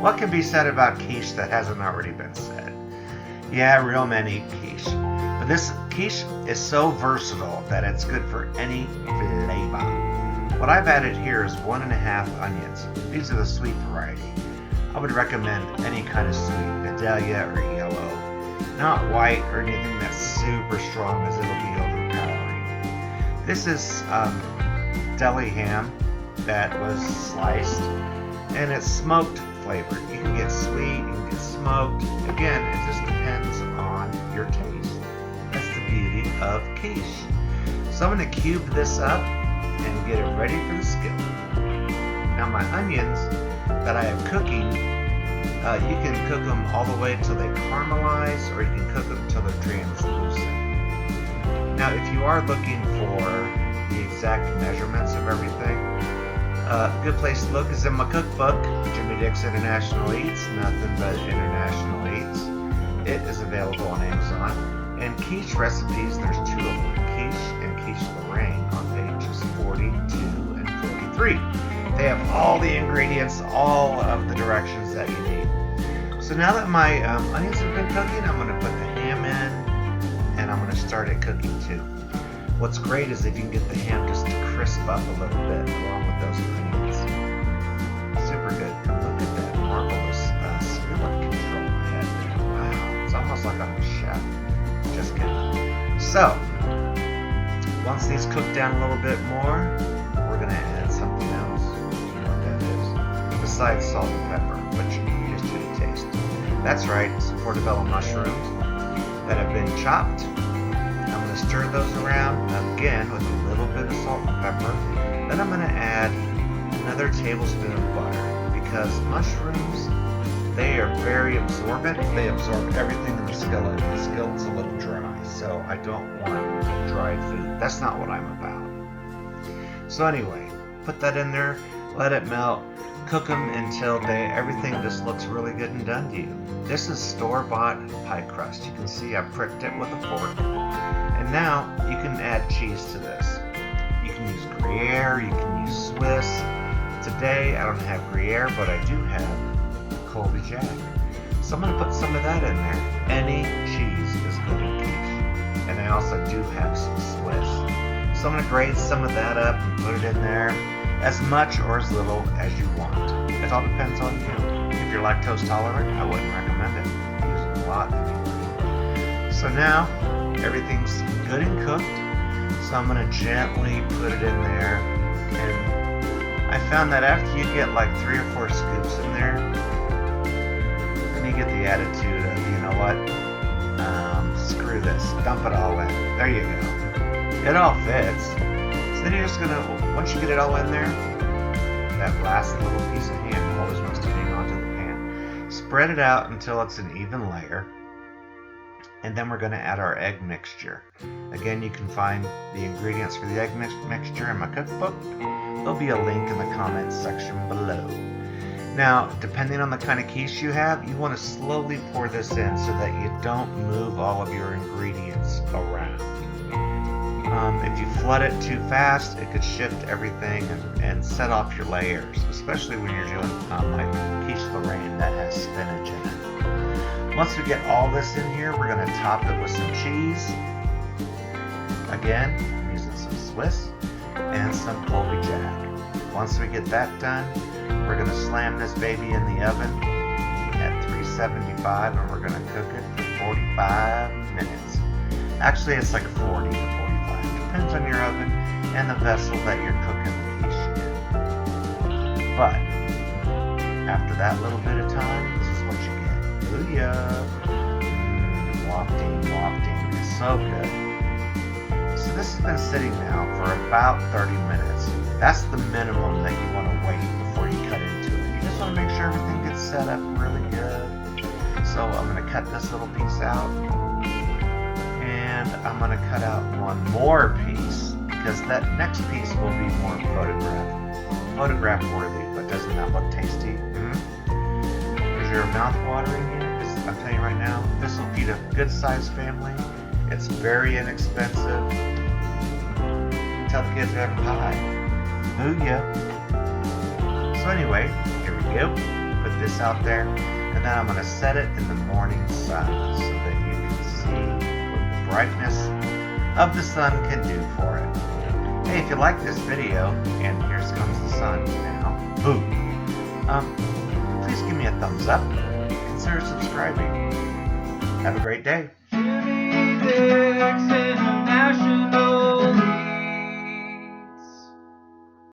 What can be said about quiche that hasn't already been said? Yeah, real men eat quiche. But this quiche is so versatile that it's good for any flavor. What I've added here is 1.5 onions. These are the sweet variety. I would recommend any kind of sweet, Vidalia or yellow. Not white or anything that's super strong as it'll be overpowering. This is deli ham that was sliced and it's smoked flavored. You can get sweet, you can get smoked. Again, it just depends on your taste. That's the beauty of quiche. So I'm going to cube this up and get it ready for the skillet. Now my onions that I am cooking, you can cook them all the way till they caramelize, or you can cook them till they're translucent. Now if you are looking for the exact measurements of everything, a good place to look is in my cookbook, Jimmy Dick's International Eats, Nothing But International Eats. It is available on Amazon. And quiche recipes, there's 2 of them, quiche and quiche Lorraine, on pages 42 and 43. They have all the ingredients, all of the directions that you need. So now that my onions have been cooking, I'm going to put the ham in, and I'm going to start it cooking too. What's great is if you can get the ham just to crisp up a little bit along with those onions. Super good. And look at that marvelous skillet control I had there. Wow, it's almost like I'm a chef. Just kidding. So, once these cook down a little bit more, we're going to add something else. You know what that is? Besides salt and pepper, which is to the taste. That's right, some portobello mushrooms that have been chopped. I'm going to stir those around again with a little bit of salt and pepper. Then I'm going to add another tablespoon of butter, because mushrooms, they are very absorbent. They absorb everything in the skillet. The skillet's a little dry, so I don't want dry food. That's not what I'm about. So anyway, put that in there, let it melt, cook them until everything just looks really good and done to you. This is store-bought pie crust. You can see I pricked it with a fork. And now you can add cheese to this. You can use Gruyere, you can use Swiss. Today I don't have Gruyere, but I do have Colby Jack. So I'm going to put some of that in there. Any cheese is good in quiche. And I also do have some Swiss. So I'm going to grate some of that up and put it in there, as much or as little as you want. It all depends on you. If you're lactose tolerant, I wouldn't recommend it. Use it a lot anyway. So now everything's good and cooked. So I'm going to gently put it in there. And I found that after you get like 3 or 4 scoops in there, then you get the attitude of, you know what, screw this, dump it all in. There you go. It all fits. So then you're just going to, once you get it all in there, that last little piece of ham always wants to hang onto the pan. Spread it out until it's an even layer. And then we're going to add our egg mixture. Again, you can find the ingredients for the egg mixture in my cookbook. There'll be a link in the comments section below. Now, depending on the kind of quiche you have, you want to slowly pour this in so that you don't move all of your ingredients around. If you flood it too fast, it could shift everything and set off your layers, especially when you're doing like quiche Lorraine that has spinach in it. Once we get all this in here, we're going to top it with some cheese. Again, I'm using some Swiss and some Colby Jack. Once we get that done, we're going to slam this baby in the oven at 375, and we're going to cook it for 45 minutes. Actually, it's like 40 to 45. Depends on your oven and the vessel that you're cooking the quiche in. But after that little bit of time, this is what you get. Booyah! Wafting. It's so good. So this has been sitting now for about 30 minutes. That's the minimum that you want to wait before you cut into it. You just want to make sure everything gets set up really good. So I'm going to cut this little piece out. And I'm going to cut out one more piece, because that next piece will be more photograph worthy, but doesn't that look tasty? Is your mouth watering yet? I'm telling you right now, this will feed a good sized family. It's very inexpensive. Tell the kids they're having pie. Booyah. So anyway, here we go. put this out there, and then I'm going to set it in the morning sun so that you can see what the brightness of the sun can do for it. Hey, if you like this video, and here comes the sun now, boom, please give me a thumbs up. Consider subscribing. Have a great day.